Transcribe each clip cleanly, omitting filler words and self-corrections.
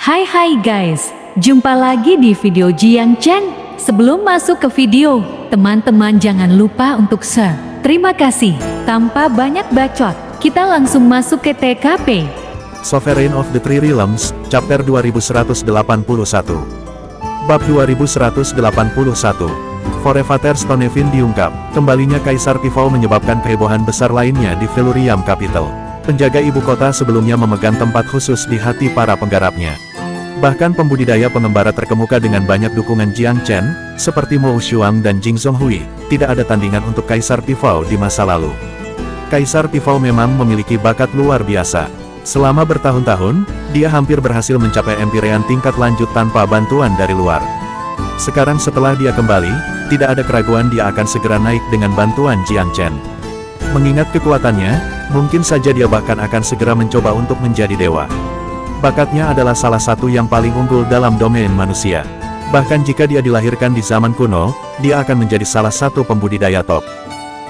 Hai guys, jumpa lagi di video Jiang Chen. Sebelum masuk ke video, teman-teman jangan lupa untuk share. Terima kasih. Tanpa banyak bacot, kita langsung masuk ke TKP. Sovereign of the Three Realms, Chapter 2181. Bab 2181. Forefather Stonefin diungkap. Kembalinya Kaisar Tifau menyebabkan kehebohan besar lainnya di Felurium Capital. Penjaga ibu kota sebelumnya memegang tempat khusus di hati para penggarapnya. Bahkan pembudidaya pengembara terkemuka dengan banyak dukungan Jiang Chen, seperti Mo Shuang dan Jing Zhonghui, tidak ada tandingan untuk Kaisar Tifau di masa lalu. Kaisar Tifau memang memiliki bakat luar biasa. Selama bertahun-tahun, dia hampir berhasil mencapai empyrean tingkat lanjut tanpa bantuan dari luar. Sekarang setelah dia kembali, tidak ada keraguan dia akan segera naik dengan bantuan Jiang Chen. Mengingat kekuatannya, mungkin saja dia bahkan akan segera mencoba untuk menjadi dewa. Bakatnya adalah salah satu yang paling unggul dalam domain manusia. Bahkan jika dia dilahirkan di zaman kuno, dia akan menjadi salah satu pembudidaya top.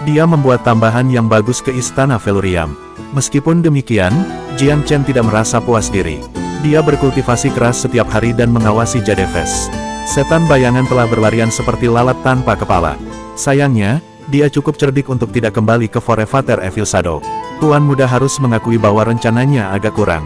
Dia membuat tambahan yang bagus ke istana Felurium. Meskipun demikian, Jiang Chen tidak merasa puas diri. Dia berkultivasi keras setiap hari dan mengawasi Jadefes. Setan bayangan telah berlarian seperti lalat tanpa kepala. Sayangnya, dia cukup cerdik untuk tidak kembali ke Forefather Evil Shadow. Tuan muda harus mengakui bahwa rencananya agak kurang.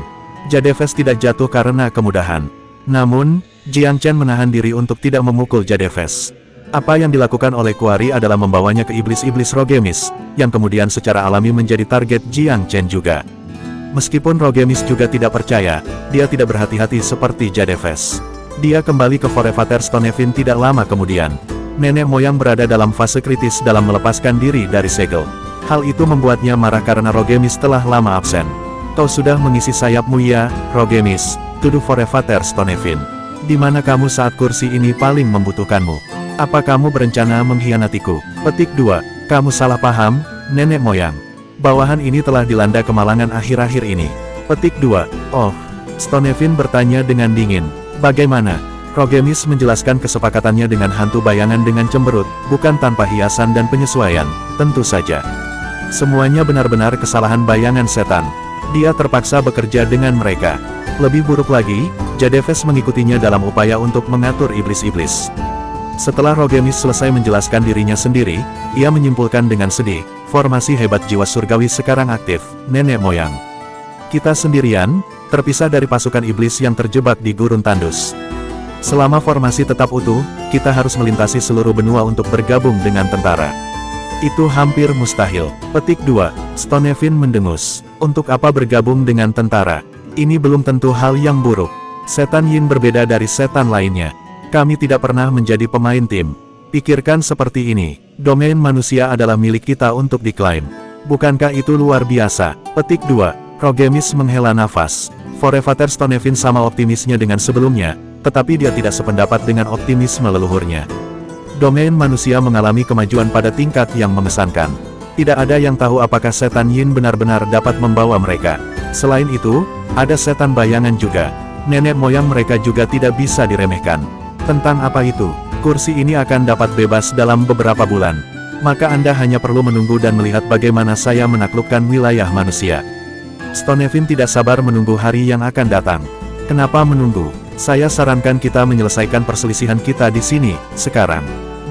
Jadefes tidak jatuh karena kemudahan. Namun, Jiang Chen menahan diri untuk tidak memukul Jadefes. Apa yang dilakukan oleh Kuari adalah membawanya ke iblis-iblis Rogemis, yang kemudian secara alami menjadi target Jiang Chen juga. Meskipun Rogemis juga tidak percaya, dia tidak berhati-hati seperti Jadefes. Dia kembali ke Forefather Stonefin tidak lama kemudian. Nenek moyang berada dalam fase kritis dalam melepaskan diri dari segel. Hal itu membuatnya marah karena Rogemis telah lama absen. Kau sudah mengisi sayapmu ya, Rogemis, tuduh Forefather Stonefin. Di mana kamu saat kursi ini paling membutuhkanmu? Apa kamu berencana mengkhianatiku? Petik 2. Kamu salah paham, nenek moyang. Bawahan ini telah dilanda kemalangan akhir-akhir ini. Petik 2. Oh, Stonefin bertanya dengan dingin. Bagaimana? Rogemis menjelaskan kesepakatannya dengan hantu bayangan dengan cemberut, bukan tanpa hiasan dan penyesuaian, tentu saja. Semuanya benar-benar kesalahan bayangan setan. Dia terpaksa bekerja dengan mereka. Lebih buruk lagi, Jadefes mengikutinya dalam upaya untuk mengatur iblis-iblis. Setelah Rogemis selesai menjelaskan dirinya sendiri, ia menyimpulkan dengan sedih, formasi hebat jiwa surgawi sekarang aktif, nenek moyang. Kita sendirian, terpisah dari pasukan iblis yang terjebak di gurun tandus. Selama formasi tetap utuh, kita harus melintasi seluruh benua untuk bergabung dengan tentara. Itu hampir mustahil. Petik 2. Stonefin mendengus. Untuk apa bergabung dengan tentara? Ini belum tentu hal yang buruk. Setan Yin berbeda dari setan lainnya. Kami tidak pernah menjadi pemain tim. Pikirkan seperti ini. Domain manusia adalah milik kita untuk diklaim. Bukankah itu luar biasa? Petik 2. Rogemis menghela nafas. Forefather Stonefin sama optimisnya dengan sebelumnya, tetapi dia tidak sependapat dengan optimisme leluhurnya. Domain manusia mengalami kemajuan pada tingkat yang mengesankan. Tidak ada yang tahu apakah setan Yin benar-benar dapat membawa mereka. Selain itu, ada setan bayangan juga. Nenek moyang mereka juga tidak bisa diremehkan. Tentang apa itu? Kursi ini akan dapat bebas dalam beberapa bulan. Maka Anda hanya perlu menunggu dan melihat bagaimana saya menaklukkan wilayah manusia. Stonefin tidak sabar menunggu hari yang akan datang. Kenapa menunggu? Saya sarankan kita menyelesaikan perselisihan kita di sini, sekarang.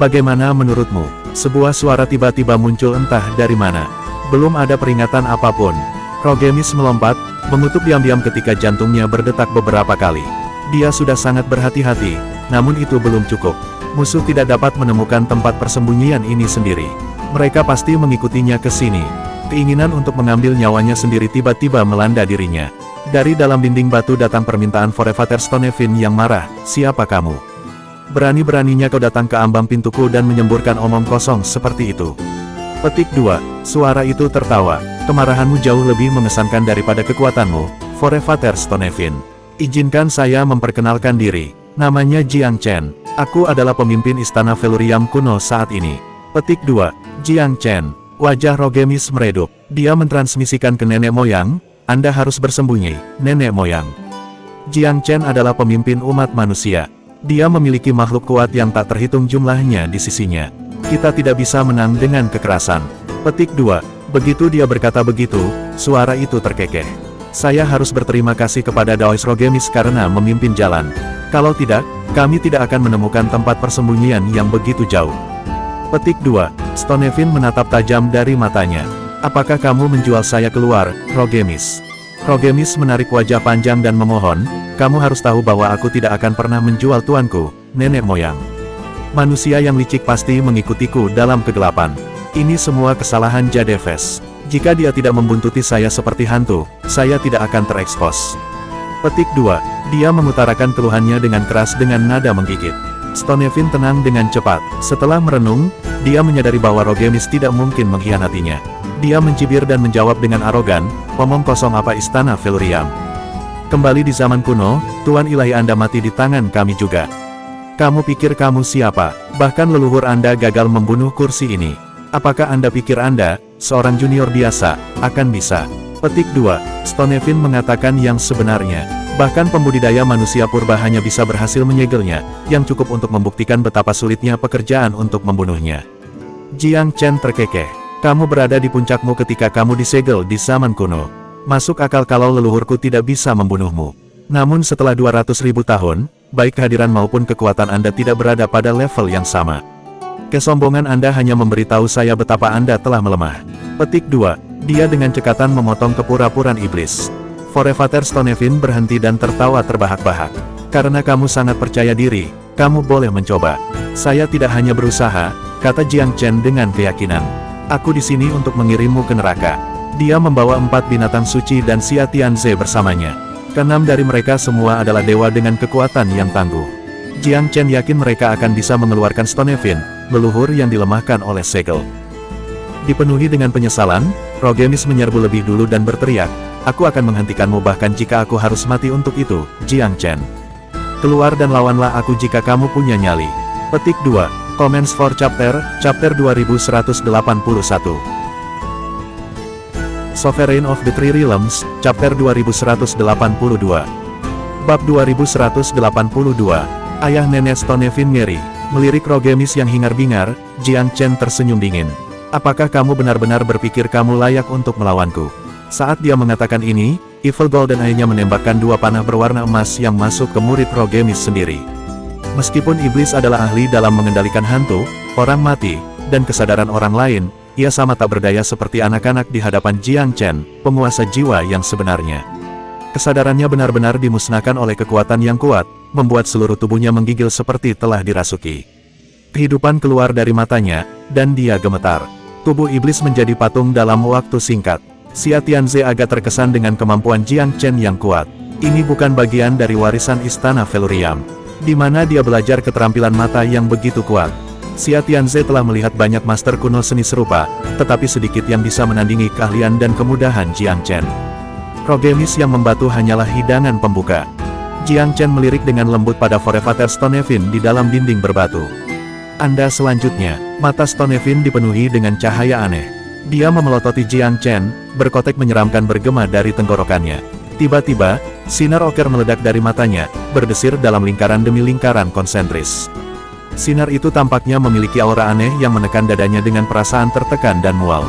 Bagaimana menurutmu? Sebuah suara tiba-tiba muncul entah dari mana. Belum ada peringatan apapun. Rogemis melompat, mengutuk diam-diam ketika jantungnya berdetak beberapa kali. Dia sudah sangat berhati-hati, namun itu belum cukup. Musuh tidak dapat menemukan tempat persembunyian ini sendiri. Mereka pasti mengikutinya ke sini. Keinginan untuk mengambil nyawanya sendiri tiba-tiba melanda dirinya. Dari dalam dinding batu datang permintaan Forefather Stonefin yang marah, siapa kamu? Berani-beraninya kau datang ke ambang pintuku dan menyemburkan omong kosong seperti itu. Petik 2. Suara itu tertawa. Kemarahanmu jauh lebih mengesankan daripada kekuatanmu, Forefather Stonefin. Izinkan saya memperkenalkan diri. Namanya Jiang Chen. Aku adalah pemimpin istana Felurium kuno saat ini. Petik 2. Jiang Chen. Wajah Rogemis meredup. Dia mentransmisikan ke nenek moyang, Anda harus bersembunyi, nenek moyang. Jiang Chen adalah pemimpin umat manusia. Dia memiliki makhluk kuat yang tak terhitung jumlahnya di sisinya. Kita tidak bisa menang dengan kekerasan. Petik 2. Begitu dia berkata begitu, suara itu terkekeh. Saya harus berterima kasih kepada Daois Rogemis karena memimpin jalan. Kalau tidak, kami tidak akan menemukan tempat persembunyian yang begitu jauh. Petik 2. Stonevin menatap tajam dari matanya. Apakah kamu menjual saya keluar, Rogemis? Rogemis menarik wajah panjang dan memohon, kamu harus tahu bahwa aku tidak akan pernah menjual tuanku, nenek moyang. Manusia yang licik pasti mengikutiku dalam kegelapan. Ini semua kesalahan Jadeves. Jika dia tidak membuntuti saya seperti hantu, saya tidak akan terekspos. Petik 2. Dia mengutarakan keluhannya dengan keras dengan nada menggigit. Stonevin tenang dengan cepat. Setelah merenung, dia menyadari bahwa Rogemis tidak mungkin mengkhianatinya. Dia mencibir dan menjawab dengan arogan, omong kosong apa istana Feluriam. Kembali di zaman kuno, Tuan Ilahi Anda mati di tangan kami juga. Kamu pikir kamu siapa? Bahkan leluhur Anda gagal membunuh kursi ini. Apakah Anda pikir Anda, seorang junior biasa, akan bisa? Petik 2. Stonevin mengatakan yang sebenarnya. Bahkan pembudidaya manusia purba hanya bisa berhasil menyegelnya, yang cukup untuk membuktikan betapa sulitnya pekerjaan untuk membunuhnya. Jiang Chen terkekeh. Kamu berada di puncakmu ketika kamu disegel di zaman kuno. Masuk akal kalau leluhurku tidak bisa membunuhmu. Namun setelah 200.000 tahun, baik kehadiran maupun kekuatan Anda tidak berada pada level yang sama. Kesombongan Anda hanya memberitahu saya betapa Anda telah melemah. Petik 2. Dia dengan cekatan memotong kepura-puraan iblis. Forevater Stonevin berhenti dan tertawa terbahak-bahak. Karena kamu sangat percaya diri, kamu boleh mencoba. Saya tidak hanya berusaha, kata Jiang Chen dengan keyakinan. Aku di sini untuk mengirimmu ke neraka. Dia membawa 4 binatang suci dan Xia Tianze bersamanya. Keenam dari mereka semua adalah dewa dengan kekuatan yang tangguh. Jiang Chen yakin mereka akan bisa mengeluarkan Stonevin, leluhur yang dilemahkan oleh segel. Dipenuhi dengan penyesalan, Rogemis menyerbu lebih dulu dan berteriak, aku akan menghentikanmu bahkan jika aku harus mati untuk itu, Jiang Chen. Keluar dan lawanlah aku jika kamu punya nyali. Petik 2. Comments for Chapter 2181. Sovereign of the Three Realms, Chapter 2182. Bab 2182. Ayah nenek Stonevin ngeri. Melirik Rogemis yang hingar-bingar, Jiang Chen tersenyum dingin. Apakah kamu benar-benar berpikir kamu layak untuk melawanku? Saat dia mengatakan ini, Evil Golden Eye-nya menembakkan 2 panah berwarna emas yang masuk ke murid Rogemis sendiri. Meskipun iblis adalah ahli dalam mengendalikan hantu, orang mati, dan kesadaran orang lain, ia sama tak berdaya seperti anak-anak di hadapan Jiang Chen, penguasa jiwa yang sebenarnya. Kesadarannya benar-benar dimusnahkan oleh kekuatan yang kuat, membuat seluruh tubuhnya menggigil seperti telah dirasuki. Kehidupan keluar dari matanya, dan dia gemetar. Tubuh iblis menjadi patung dalam waktu singkat. Xia Tianze agak terkesan dengan kemampuan Jiang Chen yang kuat. Ini bukan bagian dari warisan istana Feluriam, di mana dia belajar keterampilan mata yang begitu kuat. Xia Tianze telah melihat banyak master kuno seni serupa, tetapi sedikit yang bisa menandingi keahlian dan kemudahan Jiang Chen. Rogemis yang membatu hanyalah hidangan pembuka. Jiang Chen melirik dengan lembut pada Forevater Stonevin di dalam dinding berbatu. Anda selanjutnya, mata Stonevin dipenuhi dengan cahaya aneh. Dia memelototi Jiang Chen, berkotek menyeramkan bergema dari tenggorokannya. Tiba-tiba, sinar oker meledak dari matanya, berdesir dalam lingkaran demi lingkaran konsentris. Sinar itu tampaknya memiliki aura aneh yang menekan dadanya dengan perasaan tertekan dan mual.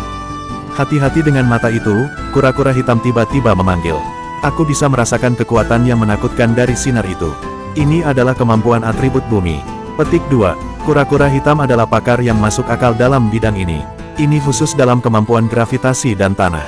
Hati-hati dengan mata itu, kura-kura hitam tiba-tiba memanggil. Aku bisa merasakan kekuatan yang menakutkan dari sinar itu. Ini adalah kemampuan atribut bumi. Petik 2. Kura-kura hitam adalah pakar yang masuk akal dalam bidang ini. Ini khusus dalam kemampuan gravitasi dan tanah.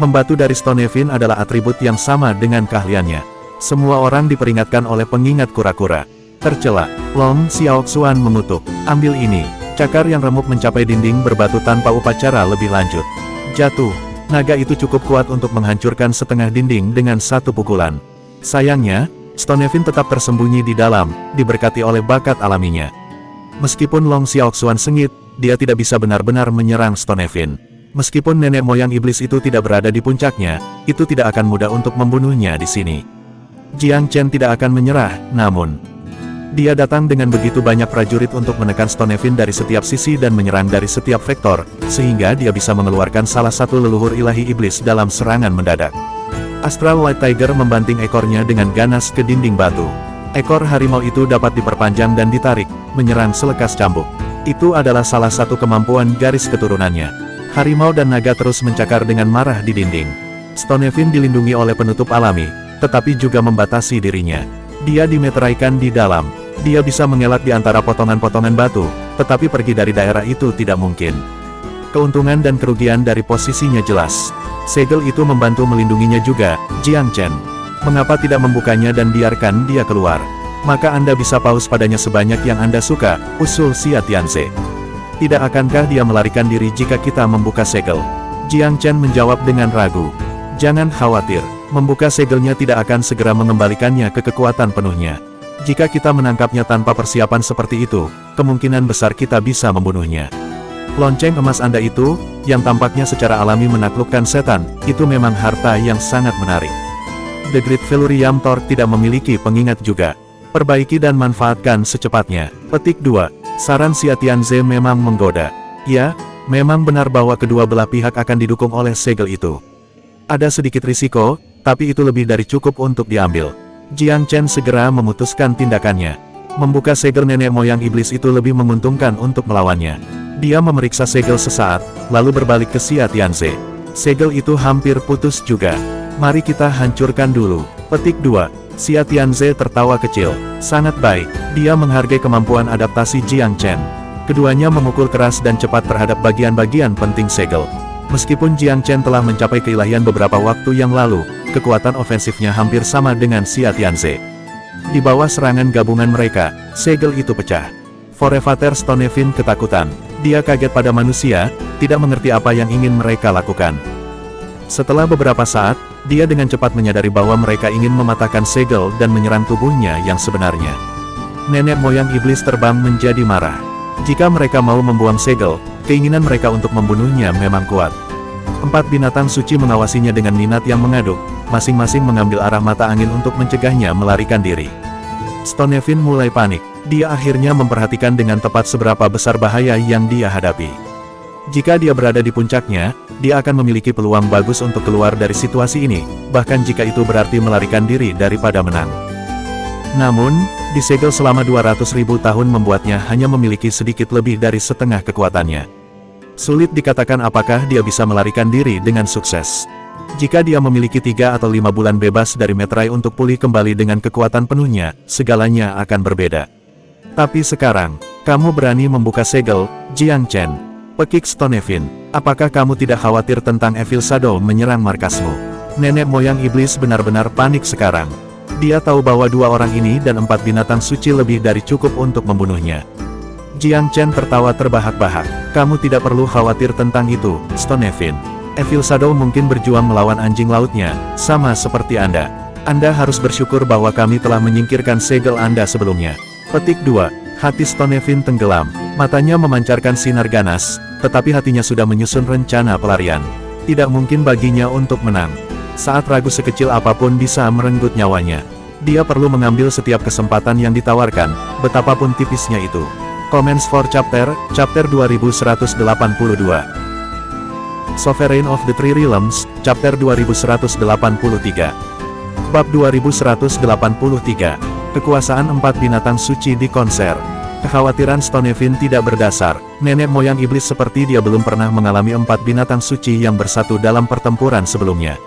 Membatu dari Stonevin adalah atribut yang sama dengan keahliannya. Semua orang diperingatkan oleh pengingat kura-kura. Tercela, Long Xiaoxuan mengutuk. Ambil ini. Cakar yang remuk mencapai dinding berbatu tanpa upacara lebih lanjut. Jatuh. Naga itu cukup kuat untuk menghancurkan setengah dinding dengan satu pukulan. Sayangnya, Stonevin tetap tersembunyi di dalam, diberkati oleh bakat alaminya. Meskipun Long Xiaoxuan sengit, dia tidak bisa benar-benar menyerang Stonevin. Meskipun nenek moyang iblis itu tidak berada di puncaknya, itu tidak akan mudah untuk membunuhnya di sini. Jiang Chen tidak akan menyerah, namun dia datang dengan begitu banyak prajurit untuk menekan Stonevin dari setiap sisi dan menyerang dari setiap vektor, sehingga dia bisa mengeluarkan salah satu leluhur ilahi iblis dalam serangan mendadak. Astral Light Tiger membanting ekornya dengan ganas ke dinding batu. Ekor harimau itu dapat diperpanjang dan ditarik, menyerang selekas cambuk. Itu adalah salah satu kemampuan garis keturunannya. Harimau dan naga terus mencakar dengan marah di dinding. Stonefin dilindungi oleh penutup alami, tetapi juga membatasi dirinya. Dia dimeteraikan di dalam. Dia bisa mengelak di antara potongan-potongan batu, tetapi pergi dari daerah itu tidak mungkin. Keuntungan dan kerugian dari posisinya jelas. Segel itu membantu melindunginya juga, Jiang Chen. Mengapa tidak membukanya dan biarkan dia keluar? Maka Anda bisa paus padanya sebanyak yang Anda suka, usul Xia Tianze. Tidak akankah dia melarikan diri jika kita membuka segel? Jiang Chen menjawab dengan ragu. Jangan khawatir, membuka segelnya tidak akan segera mengembalikannya ke kekuatan penuhnya. Jika kita menangkapnya tanpa persiapan seperti itu, kemungkinan besar kita bisa membunuhnya. Lonceng emas Anda itu, yang tampaknya secara alami menaklukkan setan, itu memang harta yang sangat menarik. The Great Velurium Torque tidak memiliki pengingat juga. Perbaiki dan manfaatkan secepatnya. Petik 2. Saran Xia Tianze memang menggoda. Ya, memang benar bahwa kedua belah pihak akan didukung oleh segel itu. Ada sedikit risiko, tapi itu lebih dari cukup untuk diambil. Jiang Chen segera memutuskan tindakannya. Membuka segel nenek moyang iblis itu lebih menguntungkan untuk melawannya. Dia memeriksa segel sesaat, lalu berbalik ke Xia Tianze. Segel itu hampir putus juga. Mari kita hancurkan dulu. Petik 2. Xia Tianze tertawa kecil. Sangat baik, dia menghargai kemampuan adaptasi Jiang Chen. Keduanya memukul keras dan cepat terhadap bagian-bagian penting segel. Meskipun Jiang Chen telah mencapai keilahian beberapa waktu yang lalu, kekuatan ofensifnya hampir sama dengan Xia Tianze. Di bawah serangan gabungan mereka, segel itu pecah. Forevater Stonefin ketakutan. Dia kaget pada manusia, tidak mengerti apa yang ingin mereka lakukan. Setelah beberapa saat, dia dengan cepat menyadari bahwa mereka ingin mematahkan segel dan menyerang tubuhnya yang sebenarnya. Nenek moyang iblis terbang menjadi marah. Jika mereka mau membuang segel, keinginan mereka untuk membunuhnya memang kuat. 4 binatang suci mengawasinya dengan minat yang mengaduk, masing-masing mengambil arah mata angin untuk mencegahnya melarikan diri. Stonefin mulai panik. Dia akhirnya memperhatikan dengan tepat seberapa besar bahaya yang dia hadapi. Jika dia berada di puncaknya, dia akan memiliki peluang bagus untuk keluar dari situasi ini, bahkan jika itu berarti melarikan diri daripada menang. Namun, disegel selama 200.000 tahun membuatnya hanya memiliki sedikit lebih dari setengah kekuatannya. Sulit dikatakan apakah dia bisa melarikan diri dengan sukses. Jika dia memiliki 3 atau 5 bulan bebas dari meterai untuk pulih kembali dengan kekuatan penuhnya, segalanya akan berbeda. Tapi sekarang, kamu berani membuka segel, Jiang Chen. Pekik Stonefin, apakah kamu tidak khawatir tentang Evil Shadow menyerang markasmu? Nenek moyang iblis benar-benar panik sekarang. Dia tahu bahwa 2 orang ini dan 4 binatang suci lebih dari cukup untuk membunuhnya. Jiang Chen tertawa terbahak-bahak. Kamu tidak perlu khawatir tentang itu, Stonefin. Evil Shadow mungkin berjuang melawan anjing lautnya, sama seperti Anda. Anda harus bersyukur bahwa kami telah menyingkirkan segel Anda sebelumnya. Petik 2. Hati Stonefin tenggelam. Matanya memancarkan sinar ganas, tetapi hatinya sudah menyusun rencana pelarian. Tidak mungkin baginya untuk menang. Saat ragu sekecil apapun bisa merenggut nyawanya. Dia perlu mengambil setiap kesempatan yang ditawarkan, betapapun tipisnya itu. Comments for Chapter 2182. Sovereign of the Three Realms, Chapter 2183. Bab 2183. Kekuasaan 4 binatang suci di konser. Kekhawatiran Stonefin tidak berdasar. Nenek moyang iblis seperti dia belum pernah mengalami 4 binatang suci yang bersatu dalam pertempuran sebelumnya.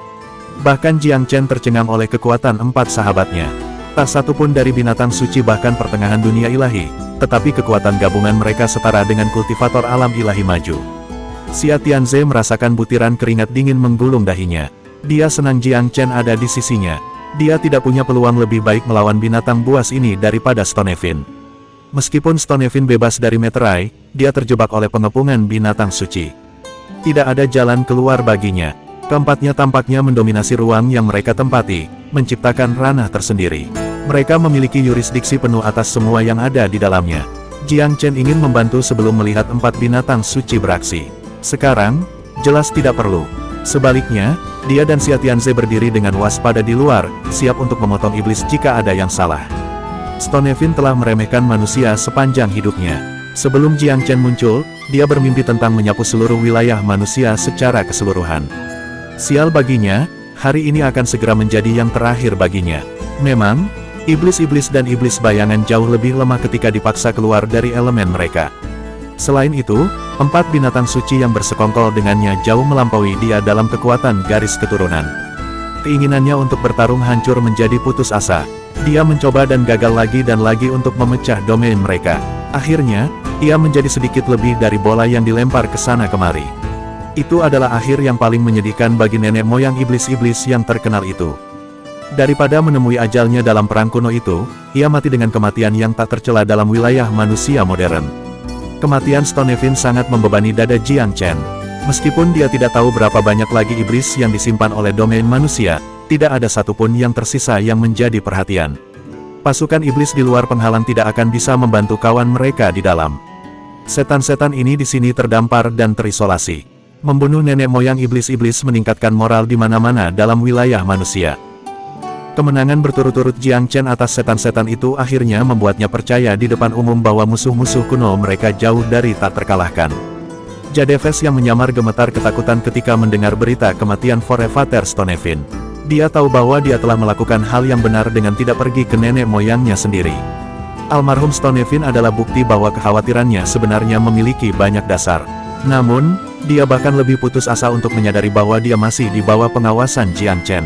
Bahkan Jiang Chen tercengang oleh kekuatan 4 sahabatnya. Tak satu pun dari binatang suci bahkan pertengahan dunia ilahi, tetapi kekuatan gabungan mereka setara dengan kultivator alam ilahi maju. Xia Tianze merasakan butiran keringat dingin menggulung dahinya. Dia senang Jiang Chen ada di sisinya. Dia tidak punya peluang lebih baik melawan binatang buas ini daripada Stonefin. Meskipun Stonefin bebas dari meterai, dia terjebak oleh pengepungan binatang suci. Tidak ada jalan keluar baginya. Keempatnya tampaknya mendominasi ruang yang mereka tempati, menciptakan ranah tersendiri. Mereka memiliki yurisdiksi penuh atas semua yang ada di dalamnya. Jiang Chen ingin membantu sebelum melihat 4 binatang suci beraksi. Sekarang, jelas tidak perlu. Sebaliknya, dia dan Xia Tianze berdiri dengan waspada di luar, siap untuk memotong iblis jika ada yang salah. Stonefin telah meremehkan manusia sepanjang hidupnya. Sebelum Jiang Chen muncul, dia bermimpi tentang menyapu seluruh wilayah manusia secara keseluruhan. Sial baginya, hari ini akan segera menjadi yang terakhir baginya. Memang, iblis-iblis dan iblis bayangan jauh lebih lemah ketika dipaksa keluar dari elemen mereka. Selain itu, 4 binatang suci yang bersekongkol dengannya jauh melampaui dia dalam kekuatan garis keturunan. Keinginannya untuk bertarung hancur menjadi putus asa. Dia mencoba dan gagal lagi dan lagi untuk memecah domain mereka. Akhirnya, ia menjadi sedikit lebih dari bola yang dilempar ke sana kemari. Itu adalah akhir yang paling menyedihkan bagi nenek moyang iblis-iblis yang terkenal itu. Daripada menemui ajalnya dalam perang kuno itu, ia mati dengan kematian yang tak tercela dalam wilayah manusia modern. Kematian Stonefin sangat membebani dada Jiang Chen. Meskipun dia tidak tahu berapa banyak lagi iblis yang disimpan oleh domain manusia, tidak ada satupun yang tersisa yang menjadi perhatian. Pasukan iblis di luar penghalang tidak akan bisa membantu kawan mereka di dalam. Setan-setan ini di sini terdampar dan terisolasi. Membunuh nenek moyang iblis-iblis meningkatkan moral di mana-mana dalam wilayah manusia. Kemenangan berturut-turut Jiang Chen atas setan-setan itu akhirnya membuatnya percaya di depan umum bahwa musuh-musuh kuno mereka jauh dari tak terkalahkan. Jadefes yang menyamar gemetar ketakutan ketika mendengar berita kematian Forefather Stonefin. Dia tahu bahwa dia telah melakukan hal yang benar dengan tidak pergi ke nenek moyangnya sendiri. Almarhum Stonefin adalah bukti bahwa kekhawatirannya sebenarnya memiliki banyak dasar. Namun, dia bahkan lebih putus asa untuk menyadari bahwa dia masih di bawah pengawasan Jiang Chen.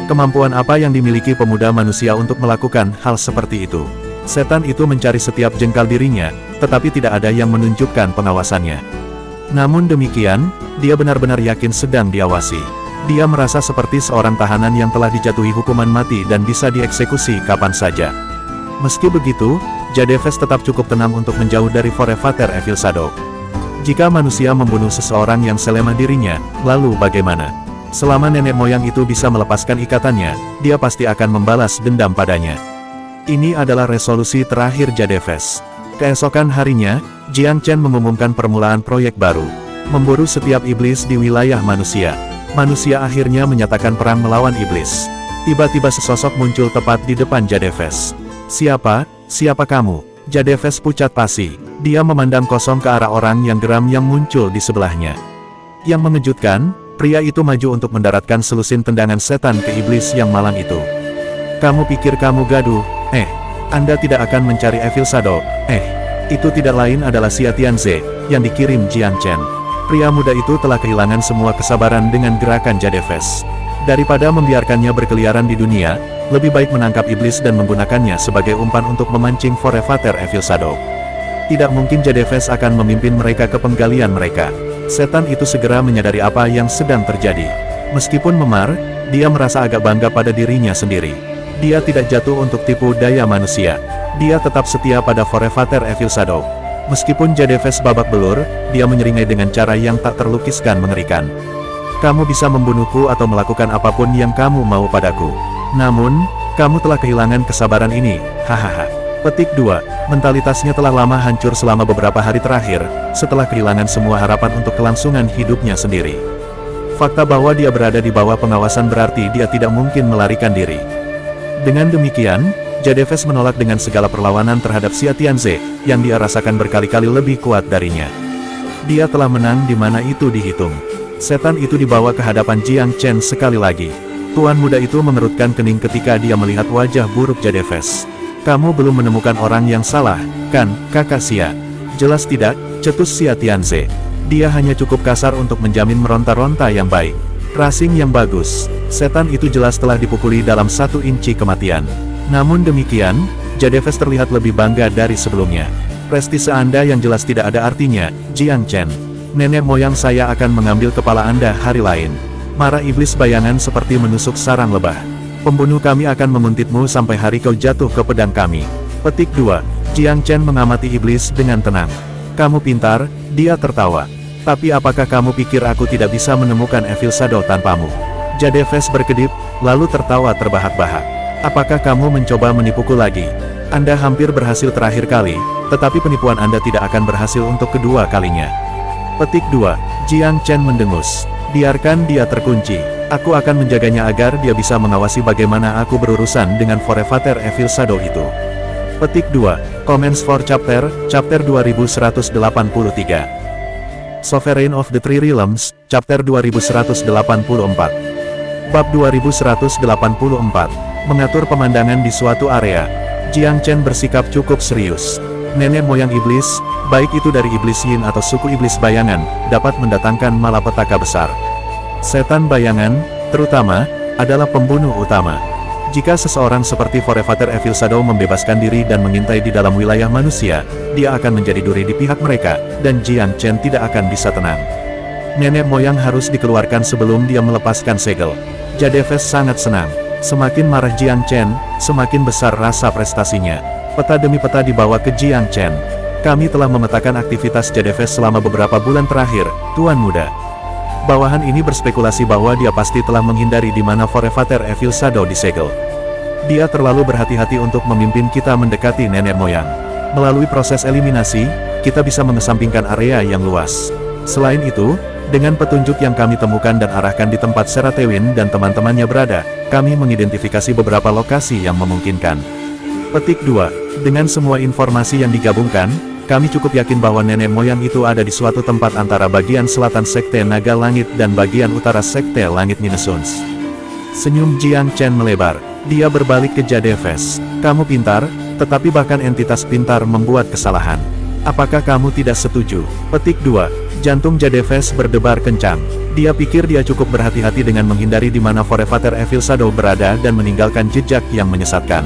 Kemampuan apa yang dimiliki pemuda manusia untuk melakukan hal seperti itu? Setan itu mencari setiap jengkal dirinya, tetapi tidak ada yang menunjukkan pengawasannya. Namun demikian, dia benar-benar yakin sedang diawasi. Dia merasa seperti seorang tahanan yang telah dijatuhi hukuman mati dan bisa dieksekusi kapan saja. Meski begitu, Jadefes tetap cukup tenang untuk menjauh dari Forefather Evil Shadow. Jika manusia membunuh seseorang yang selemah dirinya, lalu bagaimana? Selama nenek moyang itu bisa melepaskan ikatannya, dia pasti akan membalas dendam padanya. Ini adalah resolusi terakhir Jadefes. Keesokan harinya, Jiang Chen mengumumkan permulaan proyek baru. Memburu setiap iblis di wilayah manusia. Manusia akhirnya menyatakan perang melawan iblis. Tiba-tiba sesosok muncul tepat di depan Jadefes. Siapa kamu? Jadefes pucat pasi. Dia memandang kosong ke arah orang yang geram yang muncul di sebelahnya. Yang mengejutkan, pria itu maju untuk mendaratkan selusin tendangan setan ke iblis yang malang itu. Kamu pikir kamu gaduh? Anda tidak akan mencari Evil Shadow. Itu tidak lain adalah Xia Tianze, yang dikirim Jiang Chen. Pria muda itu telah kehilangan semua kesabaran dengan gerakan Jadefes. Daripada membiarkannya berkeliaran di dunia, lebih baik menangkap iblis dan menggunakannya sebagai umpan untuk memancing Forefather Evil Shadow. Tidak mungkin Jadefes akan memimpin mereka ke penggalian mereka. Setan itu segera menyadari apa yang sedang terjadi. Meskipun memar, dia merasa agak bangga pada dirinya sendiri. Dia tidak jatuh untuk tipu daya manusia. Dia tetap setia pada Forefather Evil Shadow. Meskipun Jadefes babak belur, dia menyeringai dengan cara yang tak terlukiskan mengerikan. Kamu bisa membunuhku atau melakukan apapun yang kamu mau padaku. Namun, kamu telah kehilangan kesabaran ini, hahaha. Petik 2. Mentalitasnya telah lama hancur selama beberapa hari terakhir, setelah kehilangan semua harapan untuk kelangsungan hidupnya sendiri. Fakta bahwa dia berada di bawah pengawasan berarti dia tidak mungkin melarikan diri. Dengan demikian, Jadefes menolak dengan segala perlawanan terhadap Xia Tianze, yang dia rasakan berkali-kali lebih kuat darinya. Dia telah menang di mana itu dihitung. Setan itu dibawa ke hadapan Jiang Chen sekali lagi. Tuan muda itu mengerutkan kening ketika dia melihat wajah buruk Jadefes. Kamu belum menemukan orang yang salah, kan, kakak Xia? Jelas tidak, cetus Xia Tianze. Dia hanya cukup kasar untuk menjamin meronta-ronta yang baik. Racing yang bagus. Setan itu jelas telah dipukuli dalam 1 inci kematian. Namun demikian, Jadefes terlihat lebih bangga dari sebelumnya. Prestise Anda yang jelas tidak ada artinya, Jiang Chen. Nenek moyang saya akan mengambil kepala Anda hari lain. Marah iblis bayangan seperti menusuk sarang lebah. Pembunuh kami akan menguntitmu sampai hari kau jatuh ke pedang kami. Petik 2. Jiang Chen mengamati iblis dengan tenang. Kamu pintar, dia tertawa. Tapi apakah kamu pikir aku tidak bisa menemukan Evil Shadow tanpamu? Jadefes berkedip, lalu tertawa terbahak-bahak. Apakah kamu mencoba menipuku lagi? Anda hampir berhasil terakhir kali, tetapi penipuan Anda tidak akan berhasil untuk kedua kalinya. Petik 2. Jiang Chen mendengus. Biarkan dia terkunci. Aku akan menjaganya agar dia bisa mengawasi bagaimana aku berurusan dengan Forefather Evil Shadow itu. Petik 2. Comments for Chapter 2183. Sovereign of the Three Realms, Chapter 2184. Bab 2184. Mengatur pemandangan di suatu area. Jiang Chen bersikap cukup serius. Nenek moyang iblis, baik itu dari iblis yin atau suku iblis bayangan, dapat mendatangkan malapetaka besar. Setan bayangan, terutama, adalah pembunuh utama. Jika seseorang seperti Forefather Evil Shadow membebaskan diri dan mengintai di dalam wilayah manusia, dia akan menjadi duri di pihak mereka, dan Jiang Chen tidak akan bisa tenang. Nenek moyang harus dikeluarkan sebelum dia melepaskan segel. Jadefes sangat senang. Semakin marah Jiang Chen, semakin besar rasa prestasinya. Peta demi peta dibawa ke Jiang Chen. Kami telah memetakan aktivitas Jadefes selama beberapa bulan terakhir, Tuan Muda. Bawahan ini berspekulasi bahwa dia pasti telah menghindari di mana Forefather Evil Shadow disegel. Dia terlalu berhati-hati untuk memimpin kita mendekati nenek moyang. Melalui proses eliminasi, kita bisa mengesampingkan area yang luas. Selain itu, dengan petunjuk yang kami temukan dan arahkan di tempat Seratewin dan teman-temannya berada, kami mengidentifikasi beberapa lokasi yang memungkinkan. Petik 2. Dengan semua informasi yang digabungkan, kami cukup yakin bahwa nenek moyang itu ada di suatu tempat antara bagian selatan Sekte Naga Langit dan bagian utara Sekte Langit Ninesuns. Senyum Jiang Chen melebar. Dia berbalik ke Jadefes. Kamu pintar, tetapi bahkan entitas pintar membuat kesalahan. Apakah kamu tidak setuju? Petik 2. Jantung Jadefes berdebar kencang. Dia pikir dia cukup berhati-hati dengan menghindari di mana Forefather Evil Shadow berada dan meninggalkan jejak yang menyesatkan.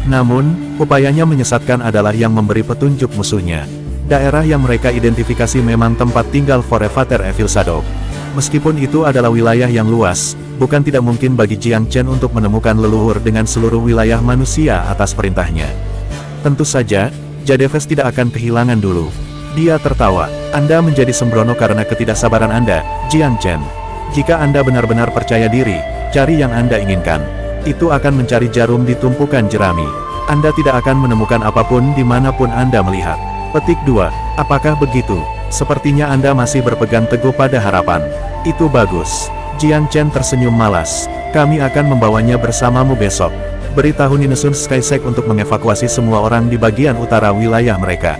Namun, upayanya menyesatkan adalah yang memberi petunjuk musuhnya. Daerah yang mereka identifikasi memang tempat tinggal Forefather Evil Shadow. Meskipun itu adalah wilayah yang luas, bukan tidak mungkin bagi Jiang Chen untuk menemukan leluhur dengan seluruh wilayah manusia atas perintahnya. Tentu saja, Jadefes tidak akan kehilangan dulu. Dia tertawa. Anda menjadi sembrono karena ketidaksabaran Anda, Jiang Chen. Jika Anda benar-benar percaya diri, cari yang Anda inginkan. Itu akan mencari jarum di tumpukan jerami. Anda tidak akan menemukan apapun dimanapun Anda melihat. Petik 2. Apakah begitu? Sepertinya Anda masih berpegang teguh pada harapan. Itu bagus. Jiang Chen tersenyum malas. Kami akan membawanya bersamamu besok. Beritahu Ninesuns Skysec untuk mengevakuasi semua orang di bagian utara wilayah mereka.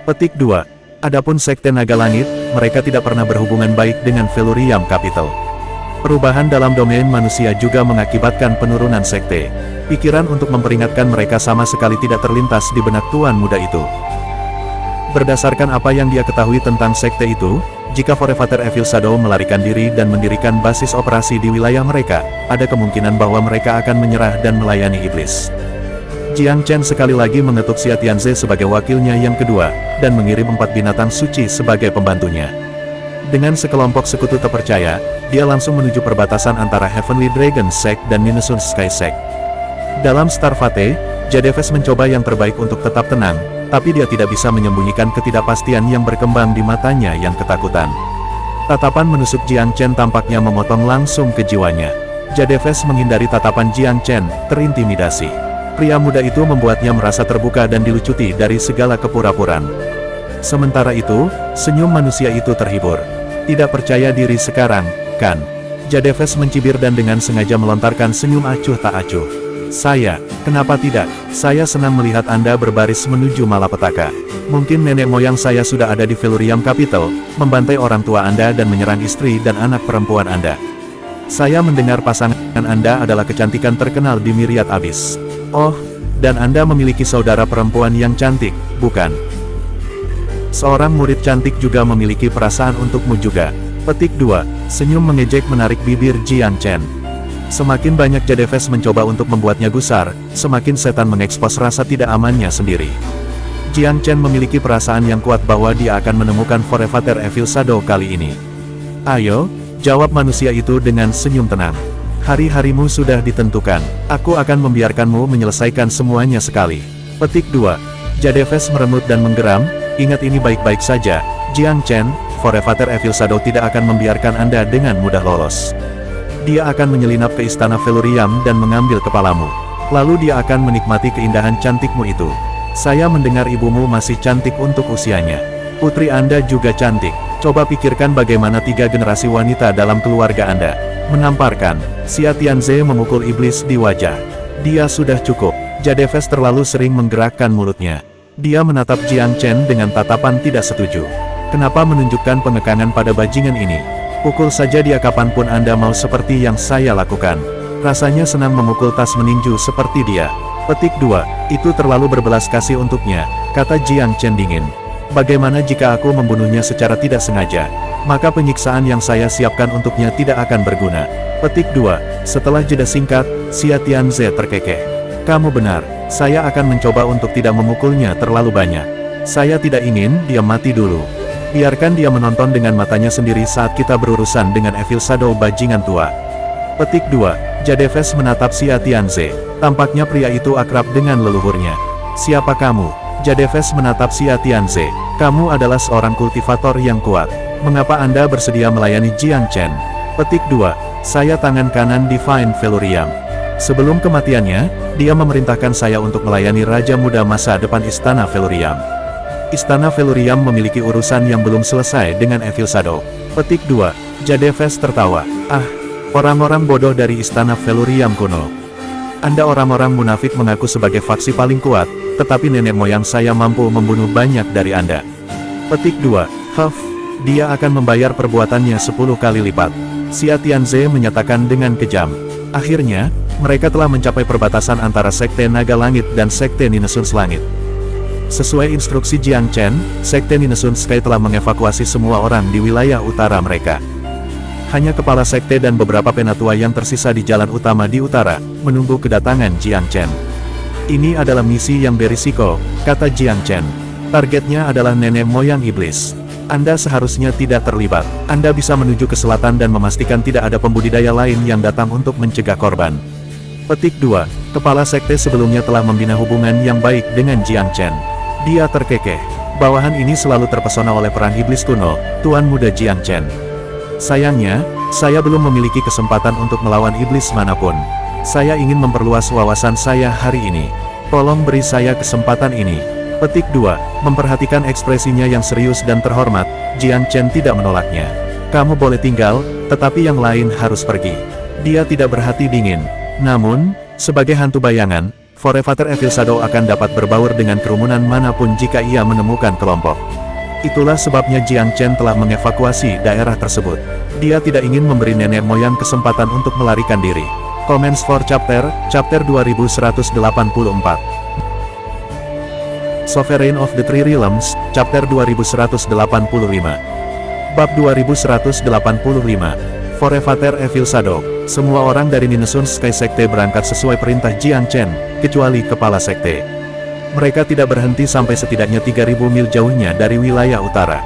Petik 2. Adapun Sekte Naga Langit, mereka tidak pernah berhubungan baik dengan Velurium Capital. Perubahan dalam domain manusia juga mengakibatkan penurunan sekte. Pikiran untuk memperingatkan mereka sama sekali tidak terlintas di benak Tuan Muda itu. Berdasarkan apa yang dia ketahui tentang sekte itu, jika Forefather Evil Shadow melarikan diri dan mendirikan basis operasi di wilayah mereka, ada kemungkinan bahwa mereka akan menyerah dan melayani iblis. Jiang Chen sekali lagi mengetuk Xia Tianze sebagai wakilnya yang kedua, dan mengirim 4 binatang suci sebagai pembantunya. Dengan sekelompok sekutu terpercaya, dia langsung menuju perbatasan antara Heavenly Dragon Sect dan Ninesuns Sky Sect. Dalam Star Fate, Jadefes mencoba yang terbaik untuk tetap tenang, tapi dia tidak bisa menyembunyikan ketidakpastian yang berkembang di matanya yang ketakutan. Tatapan menusuk Jiang Chen tampaknya memotong langsung ke jiwanya. Jadefes menghindari tatapan Jiang Chen, terintimidasi. Pria muda itu membuatnya merasa terbuka dan dilucuti dari segala kepura-puraan. Sementara itu, senyum manusia itu terhibur. Tidak percaya diri sekarang, kan? Jadefes mencibir dan dengan sengaja melontarkan senyum acuh tak acuh. Kenapa tidak? Saya senang melihat Anda berbaris menuju malapetaka. Mungkin nenek moyang saya sudah ada di Velurium Capital, membantai orang tua Anda dan menyerang istri dan anak perempuan Anda. Saya mendengar pasangan Anda adalah kecantikan terkenal di Myriad Abyss. Oh, dan Anda memiliki saudara perempuan yang cantik, bukan? Seorang murid cantik juga memiliki perasaan untukmu juga. Petik 2. Senyum mengejek menarik bibir Jiang Chen. Semakin banyak Jadefes mencoba untuk membuatnya gusar, semakin setan mengekspos rasa tidak amannya sendiri. Jiang Chen memiliki perasaan yang kuat bahwa dia akan menemukan Forefather Evil Shadow kali ini. Ayo, jawab manusia itu dengan senyum tenang. Hari-harimu sudah ditentukan. Aku akan membiarkanmu menyelesaikan semuanya sekali. Petik 2. Jadefes meremut dan menggeram. Ingat ini baik-baik saja, Jiang Chen. Forefather Evil Shadow tidak akan membiarkan Anda dengan mudah lolos. Dia akan menyelinap ke istana Velurium dan mengambil kepalamu. Lalu dia akan menikmati keindahan cantikmu itu. Saya mendengar ibumu masih cantik untuk usianya. Putri Anda juga cantik. Coba pikirkan bagaimana 3 generasi wanita dalam keluarga Anda. Menamparkan, Xia Tianze memukul iblis di wajah. Dia sudah cukup. Jadefes terlalu sering menggerakkan mulutnya. Dia menatap Jiang Chen dengan tatapan tidak setuju. Kenapa menunjukkan pengekangan pada bajingan ini? Pukul saja dia kapanpun Anda mau seperti yang saya lakukan. Rasanya senang memukul tas meninju seperti dia. Petik 2. Itu terlalu berbelas kasih untuknya, kata Jiang Chen dingin. Bagaimana jika aku membunuhnya secara tidak sengaja? Maka penyiksaan yang saya siapkan untuknya tidak akan berguna. Petik 2. Setelah jeda singkat, Xia Tianze terkekeh. Kamu benar, saya akan mencoba untuk tidak memukulnya terlalu banyak. Saya tidak ingin dia mati dulu. Biarkan dia menonton dengan matanya sendiri saat kita berurusan dengan Evil Shadow bajingan tua. Petik 2. Jadeves menatap Xia Tianze. Tampaknya pria itu akrab dengan leluhurnya. Siapa kamu? Jadeves menatap Xia Tianze. Kamu adalah seorang kultivator yang kuat. Mengapa Anda bersedia melayani Jiang Chen? Petik 2. Saya tangan kanan Divine Velurium. Sebelum kematiannya, dia memerintahkan saya untuk melayani Raja Muda masa depan Istana Velurium. Istana Velurium memiliki urusan yang belum selesai dengan Evil Shadow. Petik 2. Jadeves tertawa. Ah, orang-orang bodoh dari Istana Velurium kuno. Anda orang-orang munafik mengaku sebagai faksi paling kuat, tetapi nenek moyang saya mampu membunuh banyak dari Anda. Petik 2. Dia akan membayar perbuatannya 10 kali lipat. Xia Tianze menyatakan dengan kejam. Akhirnya, mereka telah mencapai perbatasan antara Sekte Naga Langit dan Sekte Ninesuns Langit. Sesuai instruksi Jiang Chen, Sekte Ninesuns Sky telah mengevakuasi semua orang di wilayah utara mereka. Hanya kepala sekte dan beberapa penatua yang tersisa di jalan utama di utara, menunggu kedatangan Jiang Chen. Ini adalah misi yang berisiko, kata Jiang Chen. Targetnya adalah nenek moyang iblis. Anda seharusnya tidak terlibat. Anda bisa menuju ke selatan dan memastikan tidak ada pembudidaya lain yang datang untuk mencegah korban. Petik 2. Kepala sekte sebelumnya telah membina hubungan yang baik dengan Jiang Chen. Dia terkekeh. Bawahan ini selalu terpesona oleh perang iblis kuno, Tuan Muda Jiang Chen. Sayangnya, saya belum memiliki kesempatan untuk melawan iblis manapun. Saya ingin memperluas wawasan saya hari ini. Tolong beri saya kesempatan ini. Petik 2. Memperhatikan ekspresinya yang serius dan terhormat, Jiang Chen tidak menolaknya. Kamu boleh tinggal, tetapi yang lain harus pergi. Dia tidak berhati dingin. Namun, sebagai hantu bayangan, Forefather Evil Shadow akan dapat berbaur dengan kerumunan manapun jika ia menemukan kelompok. Itulah sebabnya Jiang Chen telah mengevakuasi daerah tersebut. Dia tidak ingin memberi nenek moyang kesempatan untuk melarikan diri. Comments for Chapter 2184. Sovereign of the Three Realms, Chapter 2185. Bab 2185. Forefather Evil Shadow. Semua orang dari Ninesuns Sky Sekte berangkat sesuai perintah Jiang Chen, kecuali kepala sekte. Mereka tidak berhenti sampai setidaknya 3000 mil jauhnya dari wilayah utara.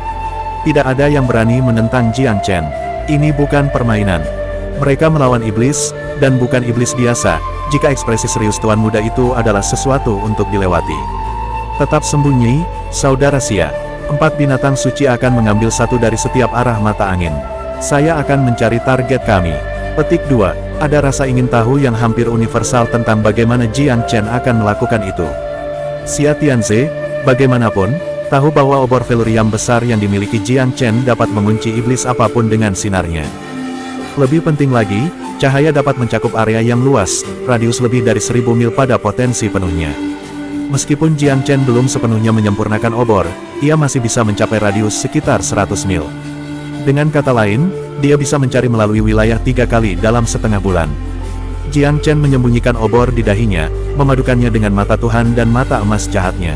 Tidak ada yang berani menentang Jiang Chen. Ini bukan permainan. Mereka melawan iblis, dan bukan iblis biasa, jika ekspresi serius Tuan Muda itu adalah sesuatu untuk dilewati. Tetap sembunyi, saudara Xia. 4 binatang suci akan mengambil satu dari setiap arah mata angin. Saya akan mencari target kami. Petik 2. Ada rasa ingin tahu yang hampir universal tentang bagaimana Jiang Chen akan melakukan itu. Xia Tianze, bagaimanapun, tahu bahwa obor velurium besar yang dimiliki Jiang Chen dapat mengunci iblis apapun dengan sinarnya. Lebih penting lagi, cahaya dapat mencakup area yang luas, radius lebih dari 1000 mil pada potensi penuhnya. Meskipun Jiang Chen belum sepenuhnya menyempurnakan obor, ia masih bisa mencapai radius sekitar 100 mil. Dengan kata lain, dia bisa mencari melalui wilayah 3 kali dalam setengah bulan. Jiang Chen menyembunyikan obor di dahinya, memadukannya dengan mata Tuhan dan mata emas jahatnya.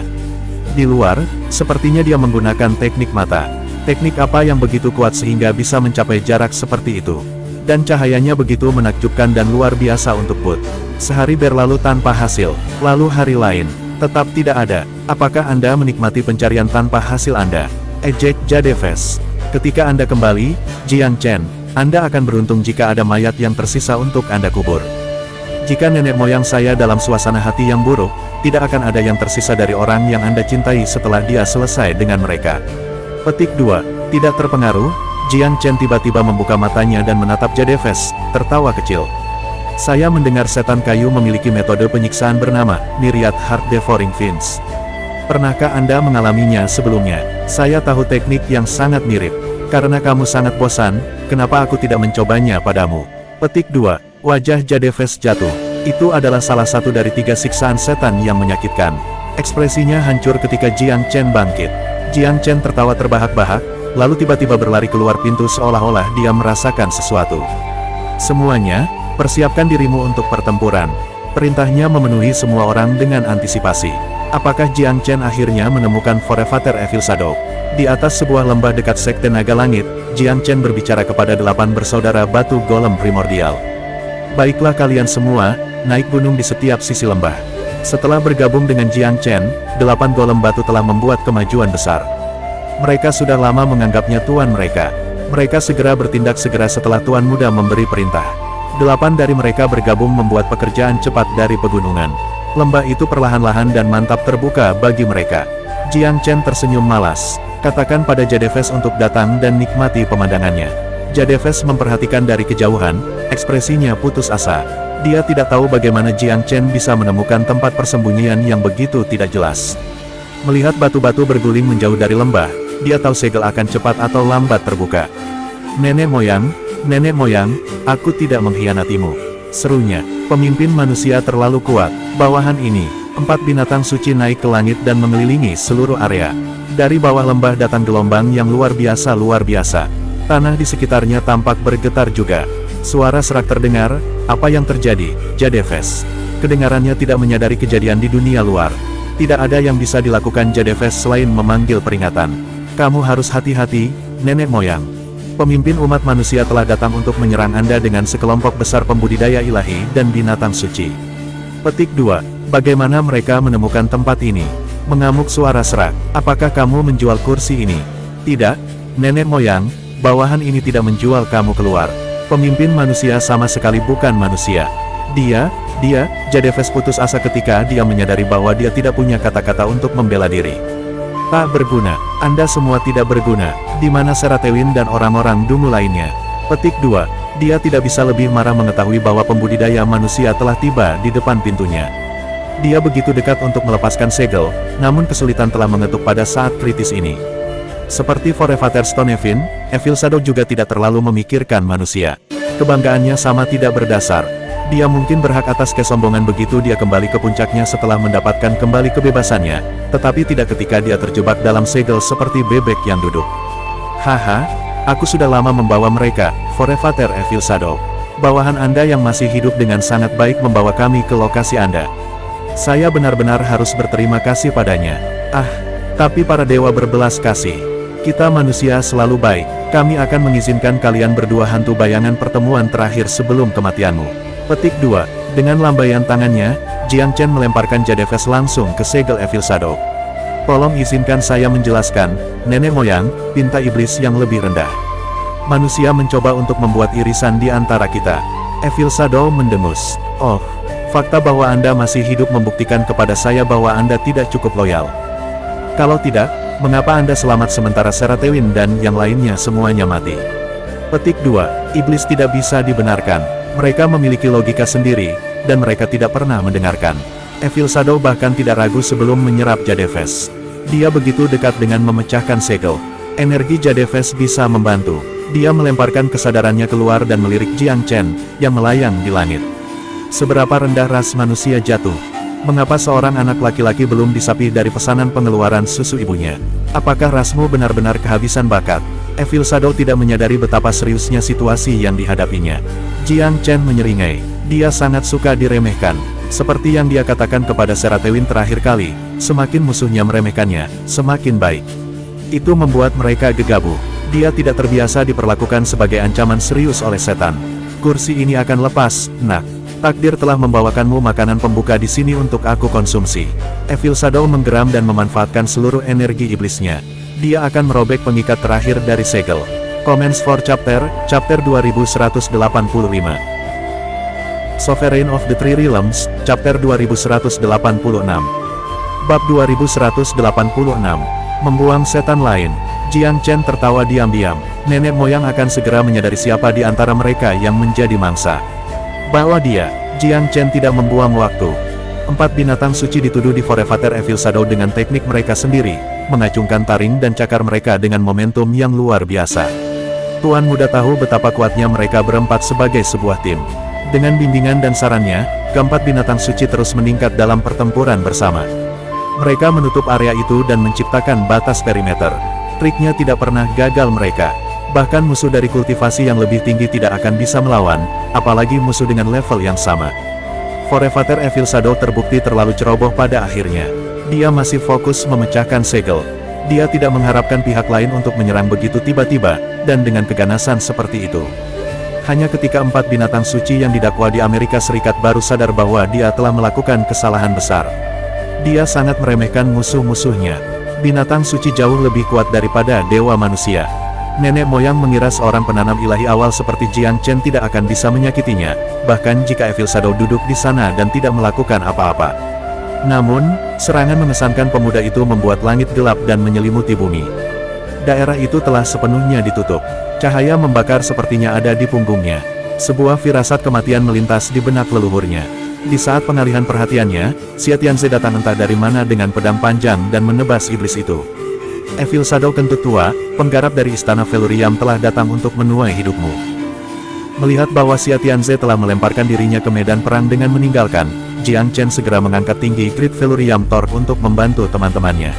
Di luar, sepertinya dia menggunakan teknik mata. Teknik apa yang begitu kuat sehingga bisa mencapai jarak seperti itu. Dan cahayanya begitu menakjubkan dan luar biasa untuk Bud. Sehari berlalu tanpa hasil, lalu hari lain, tetap tidak ada. Apakah Anda menikmati pencarian tanpa hasil Anda? Ejek Jadeves. Ketika Anda kembali, Jiang Chen, Anda akan beruntung jika ada mayat yang tersisa untuk Anda kubur. Jika nenek moyang saya dalam suasana hati yang buruk, tidak akan ada yang tersisa dari orang yang Anda cintai setelah dia selesai dengan mereka. Petik 2. Tidak terpengaruh, Jiang Chen tiba-tiba membuka matanya dan menatap Jadeves, tertawa kecil. Saya mendengar setan kayu memiliki metode penyiksaan bernama Myriad Heart Devouring Fiends. Pernahkah Anda mengalaminya sebelumnya? Saya tahu teknik yang sangat mirip. Karena kamu sangat bosan, kenapa aku tidak mencobanya padamu? Petik 2. Wajah Jadeves jatuh. Itu adalah salah satu dari 3 siksaan setan yang menyakitkan. Ekspresinya hancur ketika Jiang Chen bangkit. Jiang Chen tertawa terbahak-bahak, lalu tiba-tiba berlari keluar pintu seolah-olah dia merasakan sesuatu. Semuanya, Persiapkan dirimu untuk pertempuran. Perintahnya memenuhi semua orang dengan antisipasi. Apakah Jiang Chen akhirnya menemukan Forefather Evil Shadow? Di atas sebuah lembah dekat Sekte Naga Langit, Jiang Chen berbicara kepada 8 bersaudara batu golem primordial. Baiklah kalian semua, naik gunung di setiap sisi lembah. Setelah bergabung dengan Jiang Chen, 8 golem batu telah membuat kemajuan besar. Mereka sudah lama menganggapnya tuan mereka. Mereka segera bertindak segera setelah tuan muda memberi perintah. 8 dari mereka bergabung membuat pekerjaan cepat dari pegunungan. Lembah itu perlahan-lahan dan mantap terbuka bagi mereka. Jiang Chen tersenyum malas. Katakan pada Jadeves untuk datang dan nikmati pemandangannya. Jadeves memperhatikan dari kejauhan, ekspresinya putus asa. Dia tidak tahu bagaimana Jiang Chen bisa menemukan tempat persembunyian yang begitu tidak jelas. Melihat batu-batu berguling menjauh dari lembah, dia tahu segel akan cepat atau lambat terbuka. Nenek moyang, aku tidak mengkhianatimu. Serunya, pemimpin manusia terlalu kuat. Bawahan ini, 4 binatang suci naik ke langit dan mengelilingi seluruh area. Dari bawah lembah datang gelombang yang luar biasa. Tanah di sekitarnya tampak bergetar juga. Suara serak terdengar, apa yang terjadi, Jadeves? Kedengarannya tidak menyadari kejadian di dunia luar. Tidak ada yang bisa dilakukan Jadeves selain memanggil peringatan. Kamu harus hati-hati, nenek moyang. Pemimpin umat manusia telah datang untuk menyerang Anda dengan sekelompok besar pembudidaya ilahi dan binatang suci. Petik 2. Bagaimana mereka menemukan tempat ini? Mengamuk suara serak. Apakah kamu menjual kursi ini? Tidak, nenek moyang, bawahan ini tidak menjual kamu keluar. Pemimpin manusia sama sekali bukan manusia. Dia, Jadeves putus asa ketika dia menyadari bahwa dia tidak punya kata-kata untuk membela diri. Tak berguna, Anda semua tidak berguna, di mana Seratewin dan orang-orang dungu lainnya. Petik 2. Dia tidak bisa lebih marah mengetahui bahwa pembudidaya manusia telah tiba di depan pintunya. Dia begitu dekat untuk melepaskan segel, namun kesulitan telah mengetuk pada saat kritis ini. Seperti Forefather Stonevin, Evil Shadow juga tidak terlalu memikirkan manusia. Kebanggaannya sama tidak berdasar. Dia mungkin berhak atas kesombongan begitu dia kembali ke puncaknya setelah mendapatkan kembali kebebasannya, tetapi tidak ketika dia terjebak dalam segel seperti bebek yang duduk. Haha, aku sudah lama membawa mereka, Forefather Evil Shadow. Bawahan Anda yang masih hidup dengan sangat baik membawa kami ke lokasi Anda. Saya benar-benar harus berterima kasih padanya. Tapi para dewa berbelas kasih. Kita manusia selalu baik. Kami akan mengizinkan kalian berdua hantu bayangan pertemuan terakhir sebelum kematianmu. Petik 2. Dengan lambaian tangannya, Jiang Chen melemparkan Jadeves langsung ke segel Evil Shadow. Tolong izinkan saya menjelaskan, nenek moyang, pinta iblis yang lebih rendah. Manusia mencoba untuk membuat irisan di antara kita. Evil Shadow mendengus. Oh, fakta bahwa Anda masih hidup membuktikan kepada saya bahwa Anda tidak cukup loyal. Kalau tidak, mengapa Anda selamat sementara Seratewin dan yang lainnya semuanya mati? Petik 2. Iblis tidak bisa dibenarkan. Mereka memiliki logika sendiri, dan mereka tidak pernah mendengarkan. Evil Shadow bahkan tidak ragu sebelum menyerap Jadeves. Dia begitu dekat dengan memecahkan segel. Energi Jadeves bisa membantu. Dia melemparkan kesadarannya keluar dan melirik Jiang Chen, yang melayang di langit. Seberapa rendah ras manusia jatuh? Mengapa seorang anak laki-laki belum disapih dari pesanan pengeluaran susu ibunya? Apakah rasmu benar-benar kehabisan bakat? Evil Shadow tidak menyadari betapa seriusnya situasi yang dihadapinya. Jiang Chen menyeringai. Dia sangat suka diremehkan. Seperti yang dia katakan kepada Seratewin terakhir kali, semakin musuhnya meremehkannya, semakin baik. Itu membuat mereka gegabah. Dia tidak terbiasa diperlakukan sebagai ancaman serius oleh setan. Kursi ini akan lepas, nak. Takdir telah membawakanmu makanan pembuka di sini untuk aku konsumsi. Evil Shadow menggeram dan memanfaatkan seluruh energi iblisnya. Dia akan merobek pengikat terakhir dari segel. Comments for chapter 2185. Sovereign of the Three Realms, chapter 2186. Bab 2186. Membuang setan lain. Jiang Chen tertawa diam-diam. Nenek moyang akan segera menyadari siapa di antara mereka yang menjadi mangsa. Bahwa dia, Jiang Chen tidak membuang waktu. 4 binatang suci dituduh di Forefather Evil Shadow dengan teknik mereka sendiri, mengacungkan taring dan cakar mereka dengan momentum yang luar biasa. Tuan muda tahu betapa kuatnya mereka berempat sebagai sebuah tim. Dengan bimbingan dan sarannya, keempat binatang suci terus meningkat dalam pertempuran bersama. Mereka menutup area itu dan menciptakan batas perimeter. Triknya tidak pernah gagal mereka. Bahkan musuh dari kultivasi yang lebih tinggi tidak akan bisa melawan, apalagi musuh dengan level yang sama. Forefather Evil Shadow terbukti terlalu ceroboh pada akhirnya. Dia masih fokus memecahkan segel. Dia tidak mengharapkan pihak lain untuk menyerang begitu tiba-tiba, dan dengan keganasan seperti itu. Hanya ketika 4 binatang suci yang didakwa di Amerika Serikat baru sadar bahwa dia telah melakukan kesalahan besar. Dia sangat meremehkan musuh-musuhnya. Binatang suci jauh lebih kuat daripada dewa manusia. Nenek moyang mengira seorang penanam ilahi awal seperti Jiang Chen tidak akan bisa menyakitinya, bahkan jika Evil Shadow duduk di sana dan tidak melakukan apa-apa. Namun, serangan mengesankan pemuda itu membuat langit gelap dan menyelimuti bumi. Daerah itu telah sepenuhnya ditutup. Cahaya membakar sepertinya ada di punggungnya. Sebuah firasat kematian melintas di benak leluhurnya. Di saat pengalihan perhatiannya, Xia Tianze datang entah dari mana dengan pedang panjang dan menebas iblis itu. Evil Shadow kentut tua, penggarap dari Istana Velurium telah datang untuk menuai hidupmu. Melihat bahwa Xia Tianze telah melemparkan dirinya ke medan perang dengan meninggalkan, Jiang Chen segera mengangkat tinggi Great Velurium Torque untuk membantu teman-temannya.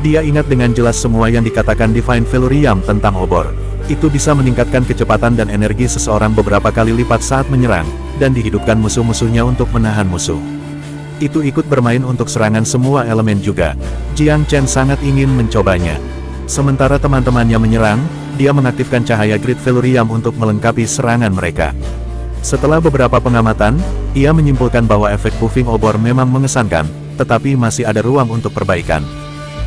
Dia ingat dengan jelas semua yang dikatakan Divine Velurium tentang obor. Itu bisa meningkatkan kecepatan dan energi seseorang beberapa kali lipat saat menyerang, dan dihidupkan musuh-musuhnya untuk menahan musuh. Itu ikut bermain untuk serangan semua elemen juga. Jiang Chen sangat ingin mencobanya. Sementara teman-temannya menyerang, dia mengaktifkan cahaya Great Velurium untuk melengkapi serangan mereka. Setelah beberapa pengamatan, ia menyimpulkan bahwa efek puffing obor memang mengesankan, tetapi masih ada ruang untuk perbaikan.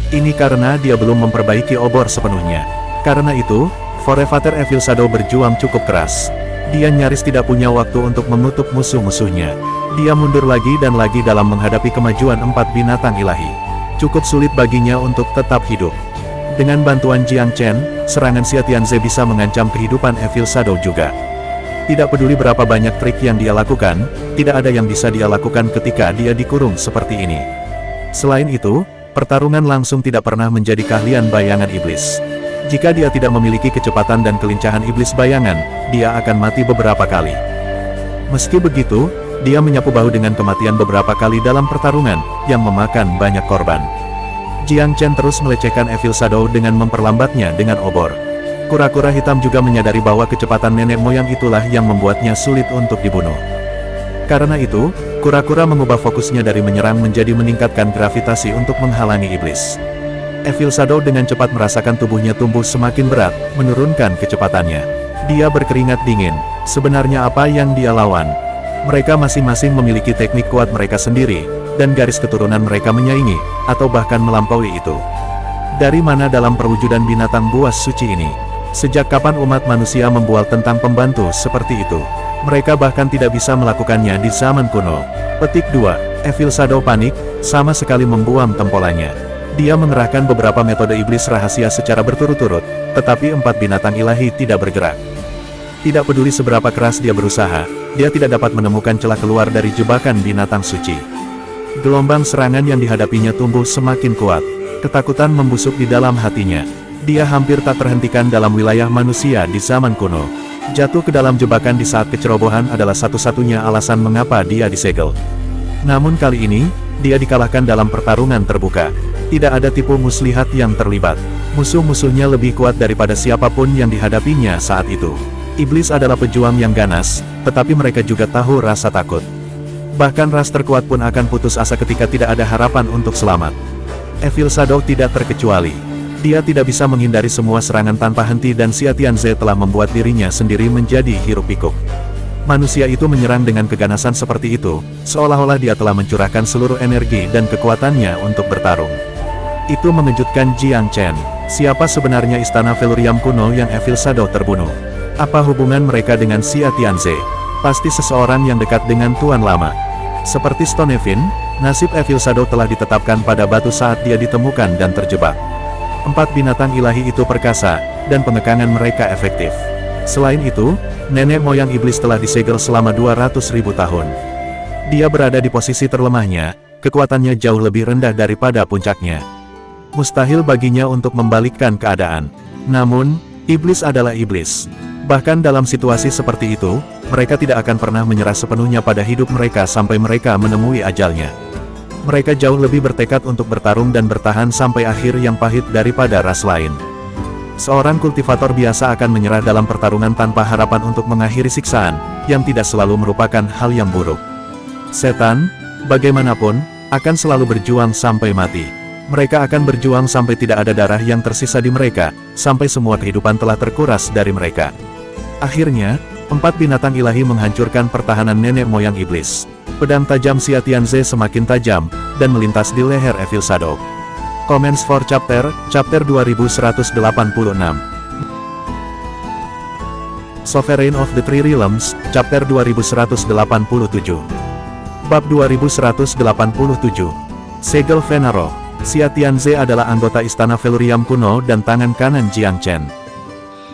Ini karena dia belum memperbaiki obor sepenuhnya. Karena itu, Forefather Evil Shadow berjuang cukup keras. Dia nyaris tidak punya waktu untuk mengutuk musuh-musuhnya. Dia mundur lagi dan lagi dalam menghadapi kemajuan 4 binatang ilahi. Cukup sulit baginya untuk tetap hidup. Dengan bantuan Jiang Chen, serangan Xia Tianze bisa mengancam kehidupan Evil Shadow juga. Tidak peduli berapa banyak trik yang dia lakukan, tidak ada yang bisa dia lakukan ketika dia dikurung seperti ini. Selain itu, pertarungan langsung tidak pernah menjadi keahlian bayangan iblis. Jika dia tidak memiliki kecepatan dan kelincahan iblis bayangan, dia akan mati beberapa kali. Meski begitu, dia menyapu bahu dengan kematian beberapa kali dalam pertarungan, yang memakan banyak korban. Jiang Chen terus melecehkan Evil Shadow dengan memperlambatnya dengan obor. Kura-kura hitam juga menyadari bahwa kecepatan nenek moyang itulah yang membuatnya sulit untuk dibunuh. Karena itu, kura-kura mengubah fokusnya dari menyerang menjadi meningkatkan gravitasi untuk menghalangi iblis. Evil Shadow dengan cepat merasakan tubuhnya tumbuh semakin berat, menurunkan kecepatannya. Dia berkeringat dingin. Sebenarnya apa yang dia lawan? Mereka masing-masing memiliki teknik kuat mereka sendiri, dan garis keturunan mereka menyaingi, atau bahkan melampaui itu. Dari mana dalam perwujudan binatang buas suci ini? Sejak kapan umat manusia membual tentang pembantu seperti itu? Mereka bahkan tidak bisa melakukannya di zaman kuno. Petik 2. Evil Shadow panik, sama sekali membuang tempolannya. Dia mengerahkan beberapa metode iblis rahasia secara berturut-turut, tetapi 4 binatang ilahi tidak bergerak. Tidak peduli seberapa keras dia berusaha, dia tidak dapat menemukan celah keluar dari jebakan binatang suci. Gelombang serangan yang dihadapinya tumbuh semakin kuat. Ketakutan membusuk di dalam hatinya. Dia hampir tak terhentikan dalam wilayah manusia di zaman kuno. Jatuh ke dalam jebakan di saat kecerobohan adalah satu-satunya alasan mengapa dia disegel. Namun kali ini, dia dikalahkan dalam pertarungan terbuka. Tidak ada tipu muslihat yang terlibat. Musuh-musuhnya lebih kuat daripada siapapun yang dihadapinya saat itu. Iblis adalah pejuang yang ganas, tetapi mereka juga tahu rasa takut. Bahkan ras terkuat pun akan putus asa ketika tidak ada harapan untuk selamat. Evil Shadow tidak terkecuali. Dia tidak bisa menghindari semua serangan tanpa henti dan Xia Tianze telah membuat dirinya sendiri menjadi hiruk-pikuk. Manusia itu menyerang dengan keganasan seperti itu, seolah-olah dia telah mencurahkan seluruh energi dan kekuatannya untuk bertarung. Itu mengejutkan Jiang Chen. Siapa sebenarnya Istana Velurium kuno yang Evil Shadow terbunuh? Apa hubungan mereka dengan Xia Tianze? Pasti seseorang yang dekat dengan Tuan Lama. Seperti Stonevin, nasib Evil Shadow telah ditetapkan pada batu saat dia ditemukan dan terjebak. 4 binatang ilahi itu perkasa, dan pengekangan mereka efektif. Selain itu, nenek moyang iblis telah disegel selama 200.000 tahun. Dia berada di posisi terlemahnya, kekuatannya jauh lebih rendah daripada puncaknya. Mustahil baginya untuk membalikkan keadaan. Namun, iblis adalah iblis. Bahkan dalam situasi seperti itu, mereka tidak akan pernah menyerah sepenuhnya pada hidup mereka sampai mereka menemui ajalnya. Mereka jauh lebih bertekad untuk bertarung dan bertahan sampai akhir yang pahit daripada ras lain. Seorang kultivator biasa akan menyerah dalam pertarungan tanpa harapan untuk mengakhiri siksaan, yang tidak selalu merupakan hal yang buruk. Setan, bagaimanapun, akan selalu berjuang sampai mati. Mereka akan berjuang sampai tidak ada darah yang tersisa di mereka, sampai semua kehidupan telah terkuras dari mereka. Akhirnya, 4 binatang ilahi menghancurkan pertahanan nenek moyang iblis. Pedang tajam Xia Tianze semakin tajam, dan melintas di leher Evil Shadow. Comments for Chapter 2186. Sovereign of the Three Realms, Chapter 2187. Bab 2187. Segel Venaro. Xia Tianze adalah anggota Istana Velurium kuno dan tangan kanan Jiang Chen.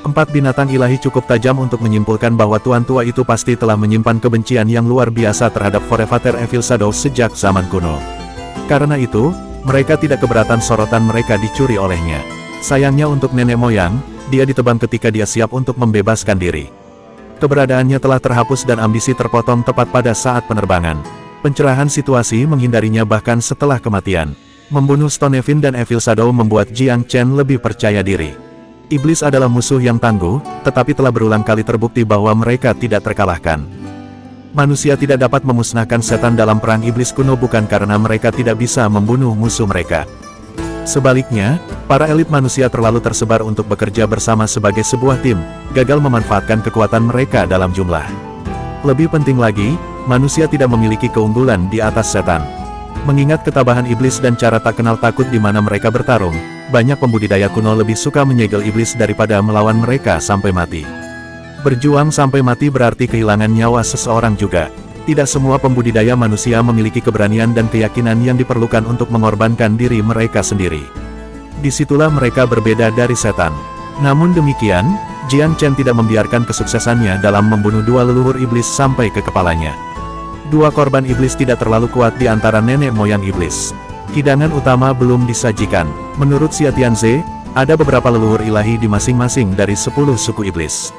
4 binatang ilahi cukup tajam untuk menyimpulkan bahwa tuan tua itu pasti telah menyimpan kebencian yang luar biasa terhadap Forefather Evil Shadow sejak zaman kuno. Karena itu, mereka tidak keberatan sorotan mereka dicuri olehnya. Sayangnya untuk nenek moyang, dia ditebang ketika dia siap untuk membebaskan diri. Keberadaannya telah terhapus dan ambisi terpotong tepat pada saat penerbangan. Pencerahan situasi menghindarinya bahkan setelah kematian. Membunuh Stonevin dan Evil Shadow membuat Jiang Chen lebih percaya diri. Iblis adalah musuh yang tangguh, tetapi telah berulang kali terbukti bahwa mereka tidak terkalahkan. Manusia tidak dapat memusnahkan setan dalam perang iblis kuno bukan karena mereka tidak bisa membunuh musuh mereka. Sebaliknya, para elit manusia terlalu tersebar untuk bekerja bersama sebagai sebuah tim, gagal memanfaatkan kekuatan mereka dalam jumlah. Lebih penting lagi, manusia tidak memiliki keunggulan di atas setan. Mengingat ketabahan iblis dan cara tak kenal takut di mana mereka bertarung, banyak pembudidaya kuno lebih suka menyegel iblis daripada melawan mereka sampai mati. Berjuang sampai mati berarti kehilangan nyawa seseorang juga. Tidak semua pembudidaya manusia memiliki keberanian dan keyakinan yang diperlukan untuk mengorbankan diri mereka sendiri. Disitulah mereka berbeda dari setan. Namun demikian, Jiang Chen tidak membiarkan kesuksesannya dalam membunuh 2 leluhur iblis sampai ke kepalanya. 2 korban iblis tidak terlalu kuat di antara nenek moyang iblis. Hidangan utama belum disajikan. Menurut Xia Tianze, ada beberapa leluhur ilahi di masing-masing dari 10 suku iblis.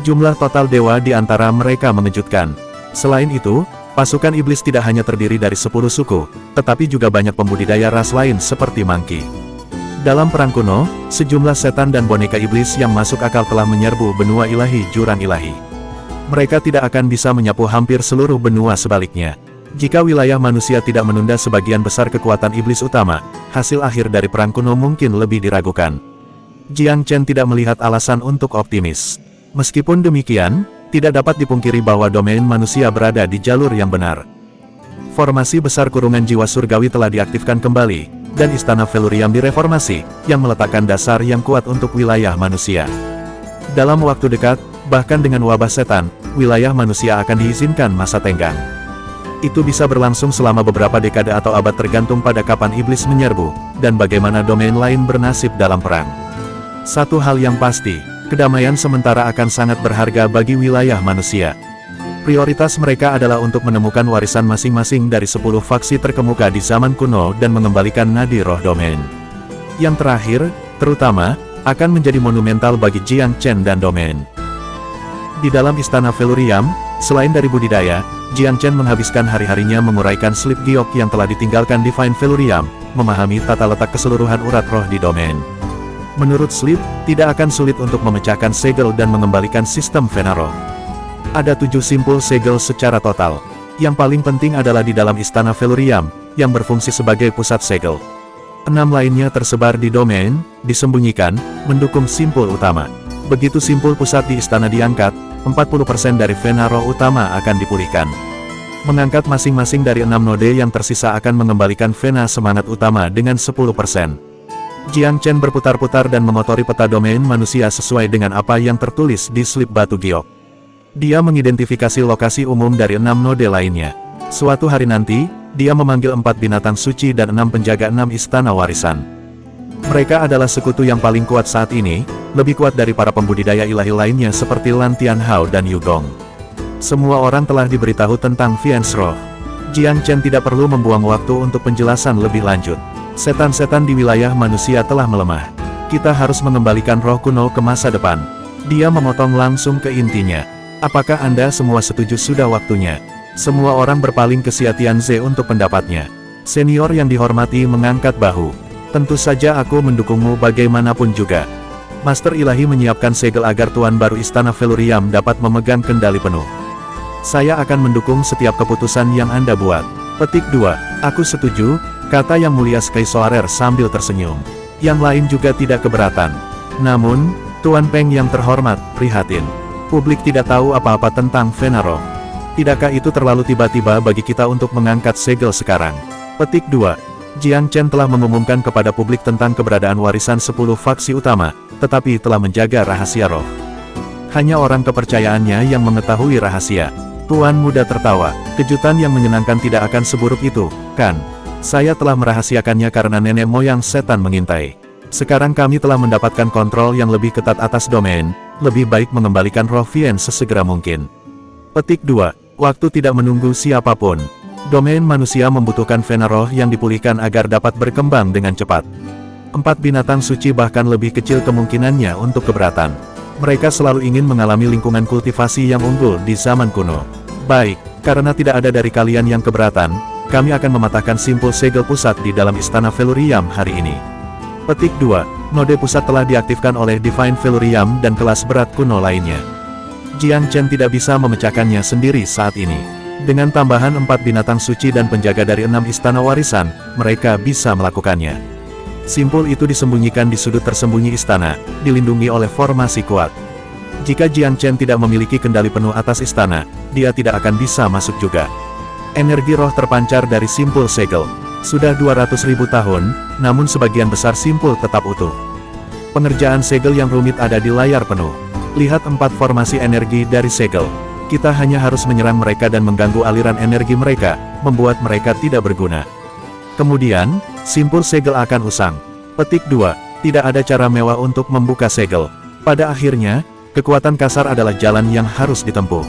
Jumlah total dewa di antara mereka mengejutkan. Selain itu, pasukan iblis tidak hanya terdiri dari 10 suku, tetapi juga banyak pembudidaya ras lain seperti Monkey. Dalam perang kuno, sejumlah setan dan boneka iblis yang masuk akal telah menyerbu benua ilahi jurang ilahi. Mereka tidak akan bisa menyapu hampir seluruh benua sebaliknya. Jika wilayah manusia tidak menunda sebagian besar kekuatan iblis utama, hasil akhir dari perang kuno mungkin lebih diragukan. Jiang Chen tidak melihat alasan untuk optimis. Meskipun demikian, tidak dapat dipungkiri bahwa domain manusia berada di jalur yang benar. Formasi besar kurungan jiwa surgawi telah diaktifkan kembali, dan Istana Velurium direformasi, yang meletakkan dasar yang kuat untuk wilayah manusia. Dalam waktu dekat, bahkan dengan wabah setan, wilayah manusia akan diizinkan masa tenggang. Itu bisa berlangsung selama beberapa dekade atau abad tergantung pada kapan iblis menyerbu, dan bagaimana domain lain bernasib dalam perang. Satu hal yang pasti, kedamaian sementara akan sangat berharga bagi wilayah manusia. Prioritas mereka adalah untuk menemukan warisan masing-masing dari 10 faksi terkemuka di zaman kuno dan mengembalikan nadi roh domain. Yang terakhir, terutama, akan menjadi monumental bagi Jiang Chen dan domain. Di dalam Istana Velurium, selain dari budidaya, Jiang Chen menghabiskan hari-harinya menguraikan slip giok yang telah ditinggalkan Divine Velurium, memahami tata letak keseluruhan urat roh di domain. Menurut Slip, tidak akan sulit untuk memecahkan segel dan mengembalikan sistem Venaro. Ada 7 simpul segel secara total. Yang paling penting adalah di dalam Istana Velurium, yang berfungsi sebagai pusat segel. 6 lainnya tersebar di domain, disembunyikan, mendukung simpul utama. Begitu simpul pusat di istana diangkat, 40% dari Venaro utama akan dipulihkan. Mengangkat masing-masing dari 6 node yang tersisa akan mengembalikan Vena semangat utama dengan 10%. Jiang Chen berputar-putar dan mengotori peta domain manusia sesuai dengan apa yang tertulis di slip batu giok. Dia mengidentifikasi lokasi umum dari 6 node lainnya. Suatu hari nanti, dia memanggil 4 binatang suci dan 6 penjaga 6 istana warisan. Mereka adalah sekutu yang paling kuat saat ini, lebih kuat dari para pembudidaya ilahi lainnya seperti Lan Tianhao dan Yu Gong. Semua orang telah diberitahu tentang Viens Roh. Jiang Chen tidak perlu membuang waktu untuk penjelasan lebih lanjut. Setan-setan di wilayah manusia telah melemah. Kita harus mengembalikan roh kuno ke masa depan. Dia memotong langsung ke intinya. Apakah Anda semua setuju sudah waktunya? Semua orang berpaling ke Xia Tianze untuk pendapatnya. Senior yang dihormati mengangkat bahu. Tentu saja aku mendukungmu bagaimanapun juga. Master Ilahi menyiapkan segel agar Tuan Baru Istana Velurium dapat memegang kendali penuh. Saya akan mendukung setiap keputusan yang Anda buat. Petik 2. Aku setuju, kata Yang Mulia Sky Soarer sambil tersenyum. Yang lain juga tidak keberatan. Namun, Tuan Peng yang terhormat, prihatin. Publik tidak tahu apa-apa tentang Venaro. Tidakkah itu terlalu tiba-tiba bagi kita untuk mengangkat segel sekarang? Petik 2. Jiang Chen telah mengumumkan kepada publik tentang keberadaan warisan 10 faksi utama, tetapi telah menjaga rahasia roh. Hanya orang kepercayaannya yang mengetahui rahasia. Tuan Muda tertawa. Kejutan yang menyenangkan tidak akan seburuk itu, kan? Saya telah merahasiakannya karena nenek moyang setan mengintai. Sekarang kami telah mendapatkan kontrol yang lebih ketat atas domain, lebih baik mengembalikan roh Vien sesegera mungkin. Petik 2. Waktu tidak menunggu siapapun. Domain manusia membutuhkan Venaro yang dipulihkan agar dapat berkembang dengan cepat. 4 binatang suci bahkan lebih kecil kemungkinannya untuk keberatan. Mereka selalu ingin mengalami lingkungan kultivasi yang unggul di zaman kuno. Baik, karena tidak ada dari kalian yang keberatan, kami akan mematahkan simpul segel pusat di dalam Istana Velurium hari ini. Petik 2. Node pusat telah diaktifkan oleh Divine Velurium dan kelas berat kuno lainnya. Jiang Chen tidak bisa memecahkannya sendiri saat ini. Dengan tambahan 4 binatang suci dan penjaga dari 6 istana warisan, mereka bisa melakukannya. Simpul itu disembunyikan di sudut tersembunyi istana, dilindungi oleh formasi kuat. Jika Jiang Chen tidak memiliki kendali penuh atas istana, dia tidak akan bisa masuk juga. Energi roh terpancar dari simpul segel. Sudah 200.000 tahun, namun sebagian besar simpul tetap utuh. Pengerjaan segel yang rumit ada di layar penuh. Lihat 4 formasi energi dari segel. Kita hanya harus menyerang mereka dan mengganggu aliran energi mereka, membuat mereka tidak berguna. Kemudian, simpul segel akan usang. Petik 2. Tidak ada cara mewah untuk membuka segel. Pada akhirnya, kekuatan kasar adalah jalan yang harus ditempuh.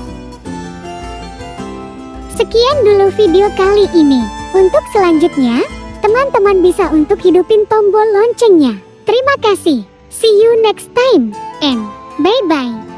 Sekian dulu video kali ini. Untuk selanjutnya, teman-teman bisa untuk hidupin tombol loncengnya. Terima kasih. See you next time, and bye-bye.